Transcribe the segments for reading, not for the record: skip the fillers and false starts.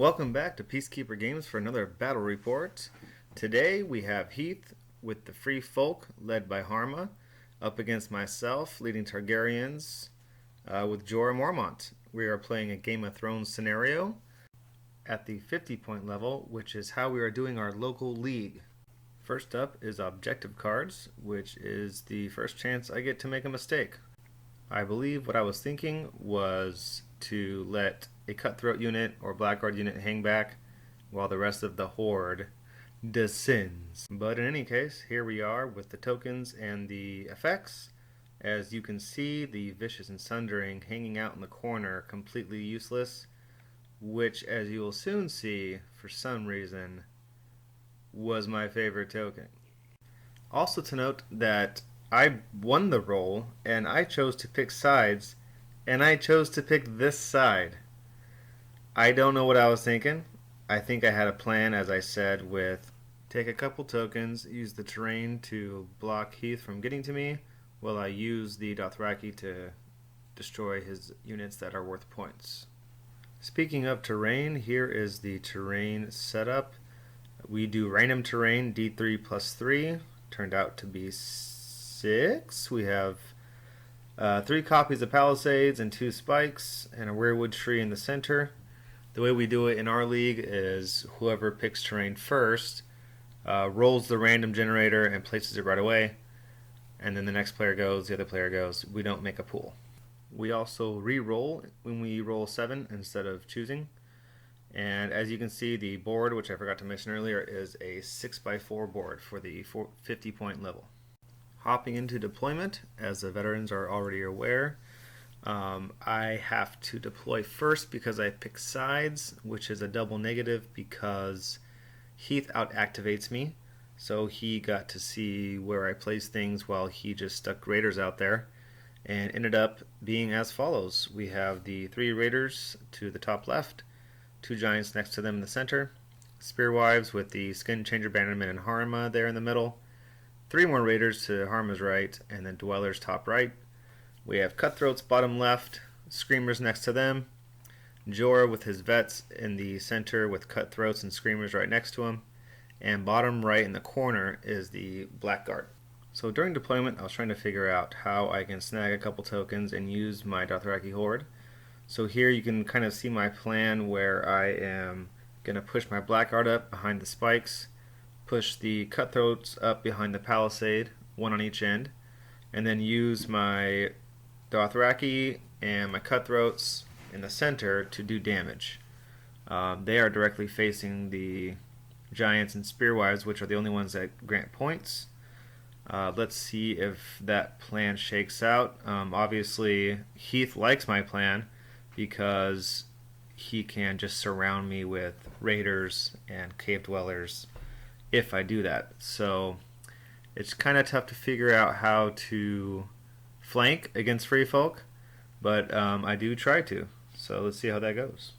Welcome back to Peacekeeper Games for another battle report. Today we have Heath with the Free Folk led by Harma up against myself leading Targaryens with Jorah Mormont. We are playing a Game of Thrones scenario at the 50-point level, which is how we are doing our local league. First up is objective cards, which is the first chance I get to make a mistake. I believe what I was thinking was to let a cutthroat unit or blackguard unit hang back while the rest of the horde descends. But in any case, here we are with the tokens and the effects. As you can see, the Vicious and Sundering hanging out in the corner, completely useless, which, as you will soon see, for some reason, was my favorite token. Also to note that I won the roll, and I chose to pick sides, and I chose to pick this side. I don't know what I was thinking. I think I had a plan, as I said, with take a couple tokens, use the terrain to block Heath from getting to me, while I use the Dothraki to destroy his units that are worth points. Speaking of terrain, here is the terrain setup. We do random terrain, D3 plus 3, turned out to be 6. We have 3 copies of Palisades and 2 spikes, and a weirwood tree in the center. The way we do it in our league is whoever picks terrain first rolls the random generator and places it right away, and then the next player goes, the other player goes. We don't make a pool. We also re-roll when we roll 7 instead of choosing. And as you can see, the board, which I forgot to mention earlier, is a 6x4 board for the 50-point level. Hopping into deployment, as the veterans are already aware, I have to deploy first because I pick sides, which is a double negative because Heath out-activates me. So he got to see where I place things while he just stuck raiders out there, and ended up being as follows. We have the 3 raiders to the top left, 2 giants next to them in the center, spearwives with the skin changer bannerman and Harma there in the middle, 3 more raiders to Harma's right, and then dwellers top right. We have cutthroats bottom left, screamers next to them, Jorah with his vets in the center with cutthroats and screamers right next to him, and bottom right in the corner is the blackguard. So during deployment, I was trying to figure out how I can snag a couple tokens and use my Dothraki horde. So here you can kind of see my plan where I am going to push my blackguard up behind the spikes, push the cutthroats up behind the palisade, 1 on each end, and then use my Dothraki and my cutthroats in the center to do damage. They are directly facing the giants and spearwives, which are the only ones that grant points. Let's see if that plan shakes out. Obviously, Heath likes my plan because he can just surround me with raiders and cave dwellers if I do that. So it's kind of tough to figure out how to flank against free folk, but I do try to. So let's see how that goes.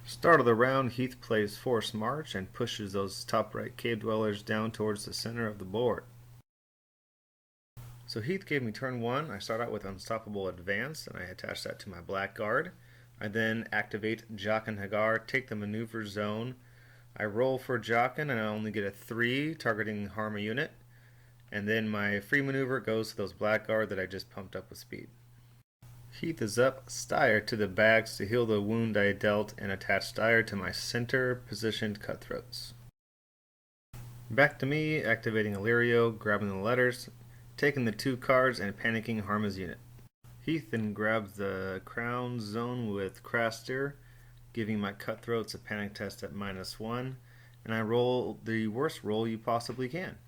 Start of the round, Heath plays Force March and pushes those top right cave dwellers down towards the center of the board. So Heath gave me turn 1. I start out with Unstoppable Advance, and I attach that to my blackguard. I then activate Jaqen H'ghar, take the maneuver zone. I roll for Jaqen, and I only get a 3, targeting Harma unit. And then my free maneuver goes to those blackguard that I just pumped up with speed. Heath is up, Styre to the bags to heal the wound I dealt, and attach Styre to my center positioned cutthroats. Back to me, activating Illyrio, grabbing the letters, taking the 2 cards, and panicking Harma's unit. Heath then grabs the crown zone with Craster, giving my cutthroats a panic test at -1, and I roll the worst roll you possibly can.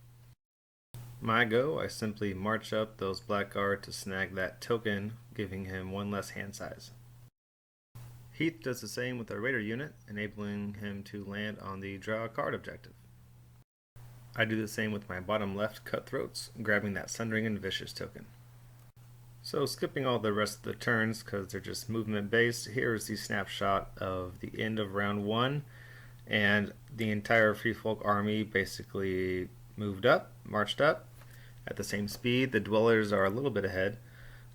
My go, I simply march up those blackguard to snag that token, giving him 1 less hand size. Heath does the same with our raider unit, enabling him to land on the draw a card objective. I do the same with my bottom left cutthroats, grabbing that Sundering and Vicious token. So skipping all the rest of the turns because they're just movement based, here is the snapshot of the end of round 1, and the entire Free Folk army basically moved up, marched up at the same speed. The dwellers are a little bit ahead.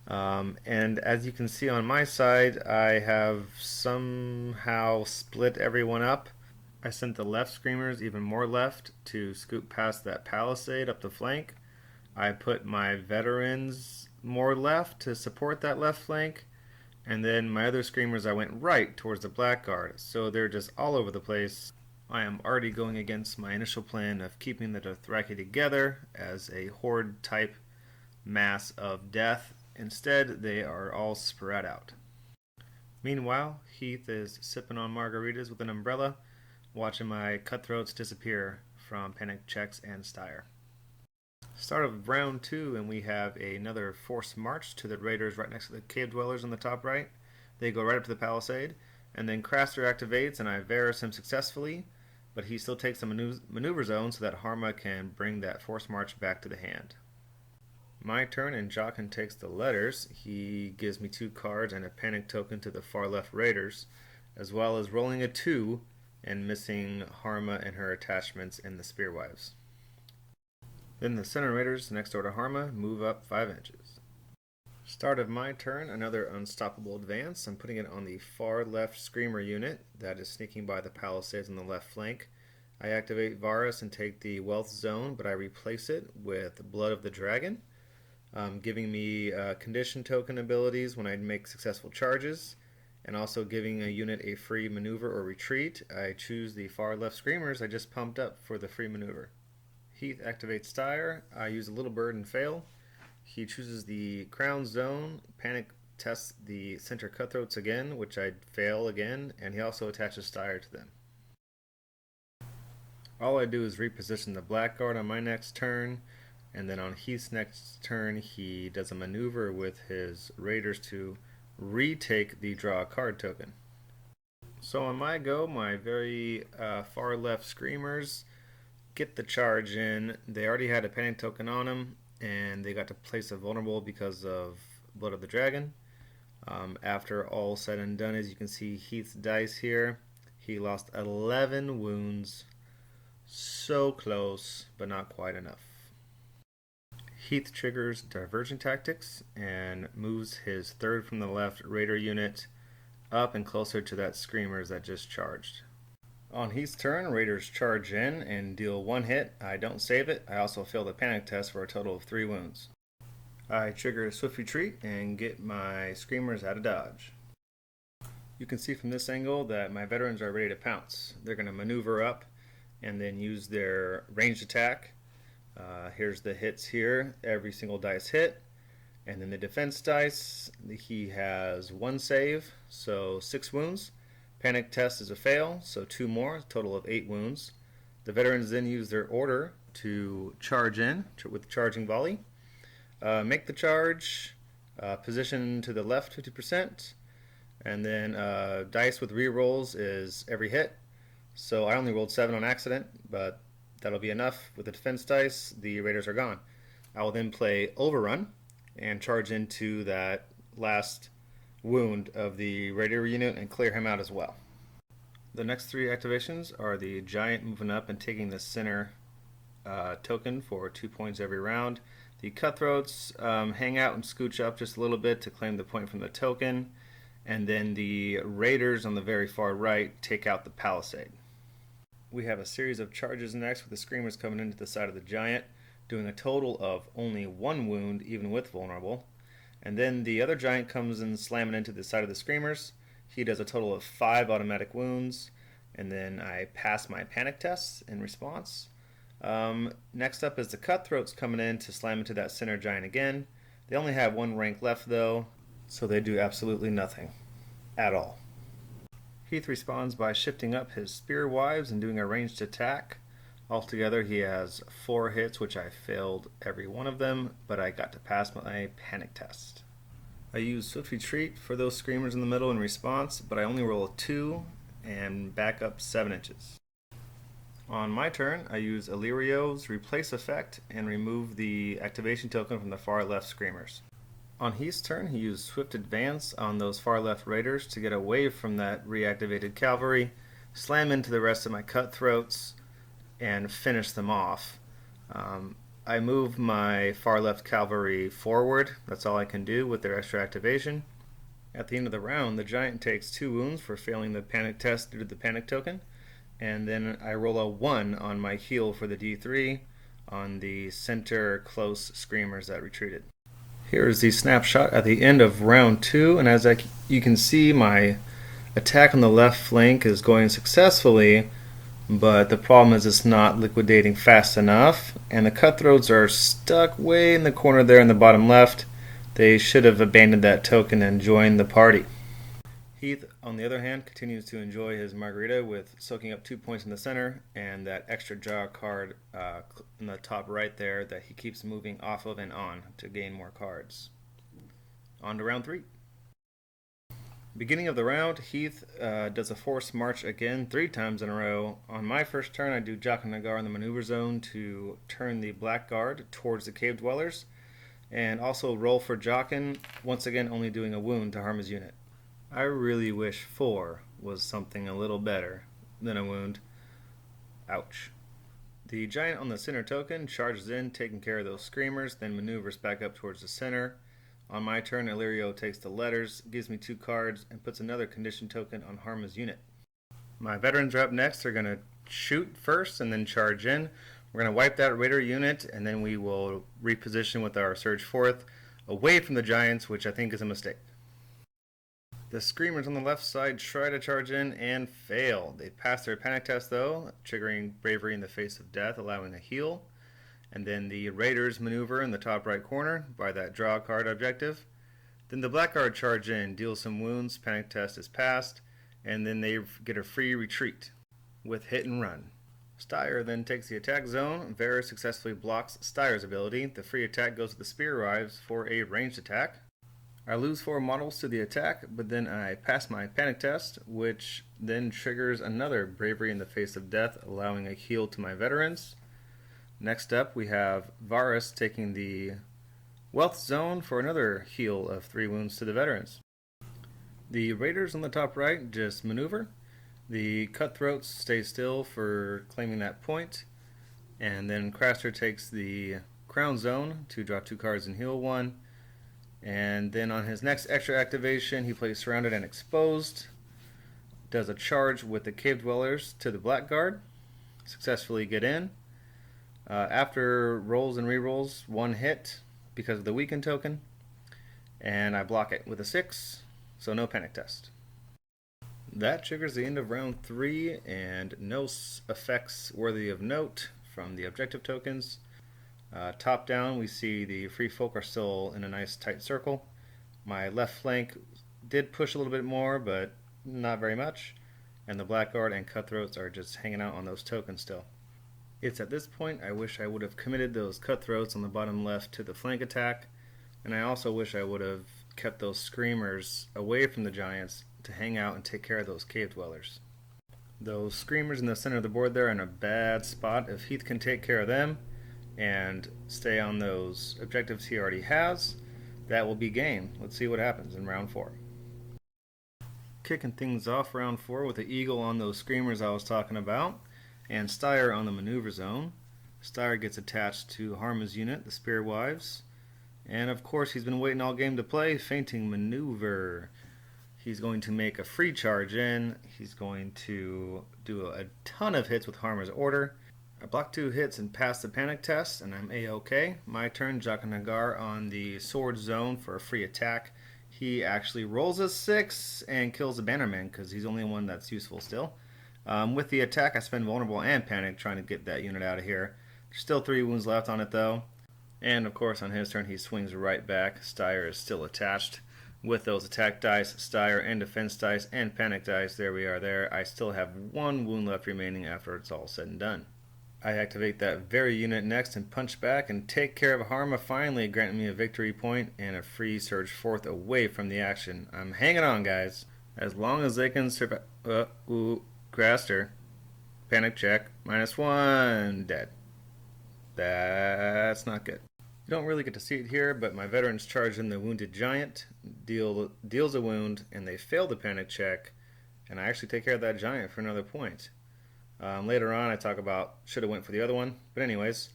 And as you can see on my side, I have somehow split everyone up. I sent the left screamers even more left to scoop past that palisade up the flank. I put my veterans more left to support that left flank. And then my other screamers I went right towards the blackguard. So they're just all over the place. I am already going against my initial plan of keeping the Dothraki together as a horde type mass of death. Instead, they are all spread out. Meanwhile, Heath is sipping on margaritas with an umbrella, watching my cutthroats disappear from panic checks and Styre. Start of round 2, and we have another forced march to the raiders right next to the cave dwellers on the top right. They go right up to the palisade, and then Craster activates, and I Varus him successfully, but he still takes the maneuver zone so that Harma can bring that forced march back to the hand. My turn, and Jockin takes the letters. He gives me 2 cards and a panic token to the far left raiders, as well as rolling a 2 and missing Harma and her attachments in the Spearwives. Then the center raiders next door to Harma move up 5 inches. Start of my turn, another unstoppable advance. I'm putting it on the far left screamer unit that is sneaking by the palisades on the left flank. I activate Varus and take the wealth zone, but I replace it with Blood of the Dragon, giving me condition token abilities when I make successful charges, and also giving a unit a free maneuver or retreat. I choose the far left screamers I just pumped up for the free maneuver. Heath activates Styre. I use a little bird and fail. He chooses the crown zone, panic tests the center cutthroats again, which I fail again, and he also attaches Styre to them. All I do is reposition the blackguard on my next turn, and then on Heath's next turn he does a maneuver with his raiders to retake the draw a card token. So on my go, my very far left screamers get the charge in. They already had a panic token on them, and they got to place a vulnerable because of Blood of the Dragon. After all said and done, as you can see Heath's dice here, he lost 11 wounds. So close, but not quite enough. Heath triggers Divergent Tactics and moves his third from the left raider unit up and closer to that screamers that just charged. On Heath's turn, raiders charge in and deal 1 hit. I don't save it. I also fail the panic test for a total of 3 wounds. I trigger a swift retreat and get my screamers out of dodge. You can see from this angle that my veterans are ready to pounce. They're going to maneuver up and then use their ranged attack. Here's the hits here. Every single dice hit. And then the defense dice, he has 1 save, so 6 wounds. Panic test is a fail, so 2 more, total of 8 wounds. The veterans then use their order to charge in with charging volley. Make the charge, position to the left 50%, and then dice with rerolls is every hit. So I only rolled 7 on accident, but that'll be enough. With the defense dice, the raiders are gone. I will then play Overrun and charge into that last wound of the raider unit and clear him out as well. The next 3 activations are the giant moving up and taking the center token for 2 points every round. The cutthroats hang out and scooch up just a little bit to claim the point from the token, and then the raiders on the very far right take out the palisade. We have a series of charges next with the screamers coming into the side of the giant, doing a total of only 1 wound even with vulnerable. And then the other giant comes in slamming into the side of the screamers. He does a total of 5 automatic wounds, and then I pass my panic tests in response. Next up is the cutthroats coming in to slam into that center giant again. They only have 1 rank left though, so they do absolutely nothing at all. Heath responds by shifting up his spear wives and doing a ranged attack. Altogether he has 4 hits, which I failed every one of them, but I got to pass my panic test. I use Swift Retreat for those screamers in the middle in response, but I only roll a 2 and back up 7 inches. On my turn, I use Illyrio's Replace effect and remove the activation token from the far left screamers. On Heath's turn, he used Swift Advance on those far left raiders to get away from that reactivated cavalry, slam into the rest of my cutthroats, and finish them off. I move my far left cavalry forward. That's all I can do with their extra activation. At the end of the round, the giant takes 2 wounds for failing the panic test due to the panic token, and then I roll a 1 on my heal for the D3 on the center close screamers that retreated. Here is the snapshot at the end of round 2, and as you can see, my attack on the left flank is going successfully, but the problem is it's not liquidating fast enough, and the cutthroats are stuck way in the corner there in the bottom left. They should have abandoned that token and joined the party. Heath, on the other hand, continues to enjoy his margarita with soaking up 2 points in the center and that extra draw card in the top right there that he keeps moving off of and on to gain more cards. On to round 3. Beginning of the round, Heath does a forced march again 3 times in a row. On my first turn, I do Jock and Nagar in the maneuver zone to turn the black guard towards the cave dwellers, and also roll for Jockin, once again only doing a wound to Harma's unit. I really wish 4 was something a little better than a wound. Ouch. The giant on the center token charges in, taking care of those screamers, then maneuvers back up towards the center. On my turn, Illyrio takes the letters, gives me 2 cards, and puts another condition token on Harma's unit. My veterans are up next. They're going to shoot first and then charge in. We're going to wipe that raider unit, and then we will reposition with our Surge 4th away from the giants, which I think is a mistake. The screamers on the left side try to charge in and fail. They pass their panic test though, triggering bravery in the face of death, allowing a heal. And then the raiders maneuver in the top right corner by that draw card objective. Then the blackguard charge in, deals some wounds, panic test is passed, and then they get a free retreat with hit and run. Styre then takes the attack zone. Varys successfully blocks Styre's ability. The free attack goes to the spear wives for a ranged attack. I lose 4 models to the attack, but then I pass my panic test, which then triggers another bravery in the face of death, allowing a heal to my veterans. Next up, we have Varys taking the wealth zone for another heal of 3 wounds to the veterans. The raiders on the top right just maneuver. The cutthroats stay still for claiming that point. And then Craster takes the crown zone to draw 2 cards and heal 1. And then on his next extra activation, he plays Surrounded and Exposed. Does a charge with the Cave Dwellers to the Blackguard. Successfully get in. After rolls and rerolls, 1 hit because of the weaken token. And I block it with a 6, so no panic test. That triggers the end of round 3, and no effects worthy of note from the objective tokens. Top down, we see the free folk are still in a nice tight circle. My left flank did push a little bit more, but not very much. And the Blackguard and Cutthroats are just hanging out on those tokens still. It's at this point I wish I would have committed those Cutthroats on the bottom left to the flank attack, and I also wish I would have kept those Screamers away from the Giants to hang out and take care of those Cave Dwellers. Those Screamers in the center of the board there are in a bad spot. If Heath can take care of them and stay on those objectives he already has, that will be game. Let's see what happens in round 4. Kicking things off round 4 with the eagle on those screamers I was talking about, and Styre on the maneuver zone. Styre gets attached to Harma's unit, the Spear Wives, and of course he's been waiting all game to play, feinting maneuver. He's going to make a free charge in. He's going to do a ton of hits with Harma's order. I block 2 hits and pass the panic test, and I'm A-OK. My turn, Jock and Nagar on the sword zone for a free attack. He actually rolls a 6 and kills the Bannerman because he's the only one that's useful still. With the attack, I spend vulnerable and panic trying to get that unit out of here. There's still 3 wounds left on it though. And of course on his turn he swings right back. Styre is still attached. With those attack dice, Styre, and defense dice, and panic dice, there we are there. I still have 1 wound left remaining after it's all said and done. I activate that very unit next and punch back and take care of Harma, finally granting me a victory point and a free Surge 4th away from the action. I'm hanging on, guys. As long as they can survive. Craster. Panic check. -1. Dead. That's not good. You don't really get to see it here, but my veterans charge in the wounded giant, deals a wound, and they fail the panic check, and I actually take care of that giant for another point. Later on I talk about should have went for the other one, but anyways,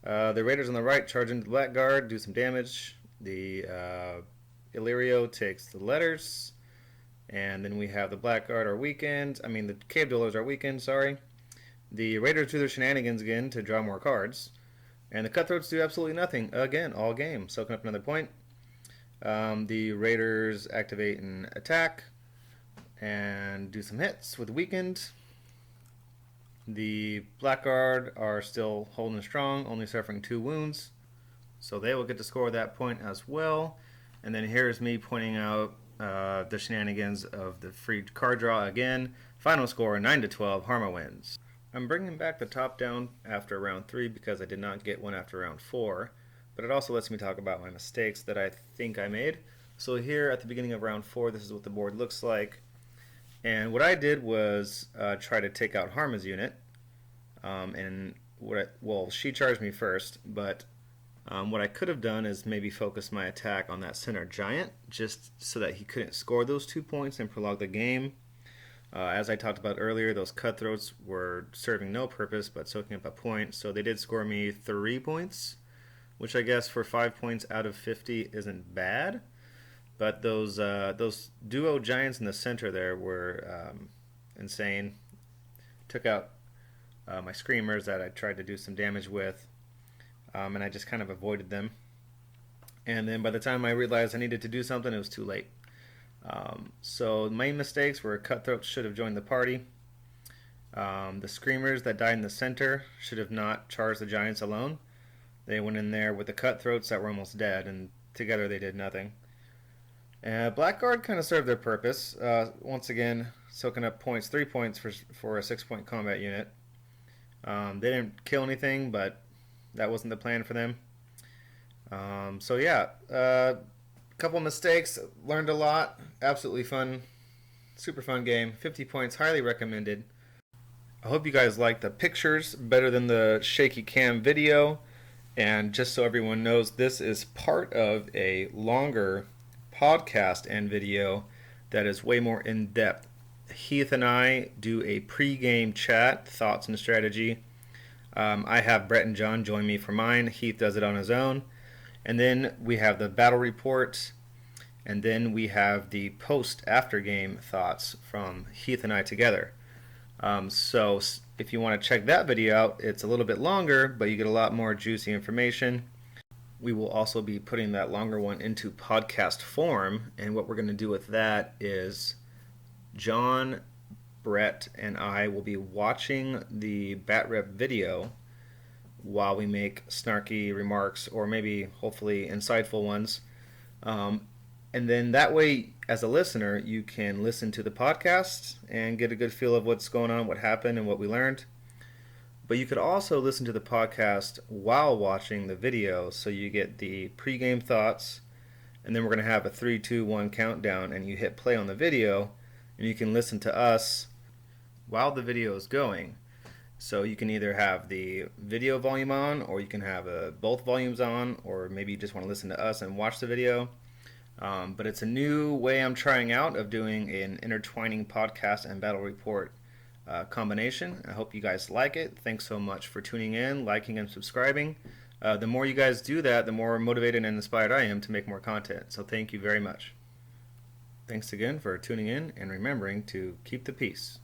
The Raiders on the right charge into the Blackguard, do some damage. The Illyrio takes the letters. And then we have the Blackguard are weakened. The Cave Dwellers are weakened, sorry. The Raiders do their shenanigans again to draw more cards. And the Cutthroats do absolutely nothing again all game, soaking up another point. The Raiders activate and attack and do some hits with weakened. The Blackguard are still holding strong, only suffering 2 wounds. So they will get to score that point as well. And then here's me pointing out the shenanigans of the free card draw again. Final score 9-12, Harma wins. I'm bringing back the top down after round 3 because I did not get one after round 4. But it also lets me talk about my mistakes that I think I made. So here at the beginning of round 4, this is what the board looks like. And what I did was try to take out Harma's unit. She charged me first, but what I could have done is maybe focus my attack on that center giant, just so that he couldn't score those 2 points and prolong the game. As I talked about earlier, those Cutthroats were serving no purpose but soaking up a point, so they did score me 3 points, which I guess for 5 points out of 50 isn't bad. But those duo giants in the center there were insane. Took out my Screamers that I tried to do some damage with, and I just kind of avoided them. And then by the time I realized I needed to do something, it was too late. So the main mistakes were Cutthroats should have joined the party. The Screamers that died in the center should have not charged the giants alone. They went in there with the Cutthroats that were almost dead, and together they did nothing. Blackguard kind of served their purpose. Once again, soaking up points, 3 points for a 6-point combat unit. They didn't kill anything, but that wasn't the plan for them. Couple mistakes, learned a lot, absolutely fun, super fun game, 50 points, highly recommended. I hope you guys like the pictures better than the shaky cam video, and just so everyone knows, this is part of a longer podcast and video that is way more in-depth. Heath and I do a pre-game chat, thoughts and strategy. I have Brett and John join me for mine. Heath does it on his own. And then we have the battle report, and then we have the post-after game thoughts from Heath and I together. So if you want to check that video out, it's a little bit longer, but you get a lot more juicy information. We will also be putting that longer one into podcast form, and what we're going to do with that is John, Brett, and I will be watching the bat rep video while we make snarky remarks, or maybe hopefully insightful ones. And then that way, as a listener, you can listen to the podcast and get a good feel of what's going on, what happened, and what we learned. But you could also listen to the podcast while watching the video, so you get the pregame thoughts, and then we're going to have a 3, 2, 1 countdown, and you hit play on the video, and you can listen to us while the video is going. So you can either have the video volume on, or you can have both volumes on, or maybe you just want to listen to us and watch the video. But it's a new way I'm trying out of doing an intertwining podcast and battle report combination. I hope you guys like it. Thanks so much for tuning in, liking, and subscribing. The more you guys do that, the more motivated and inspired I am to make more content. So thank you very much. Thanks again for tuning in and remembering to keep the peace.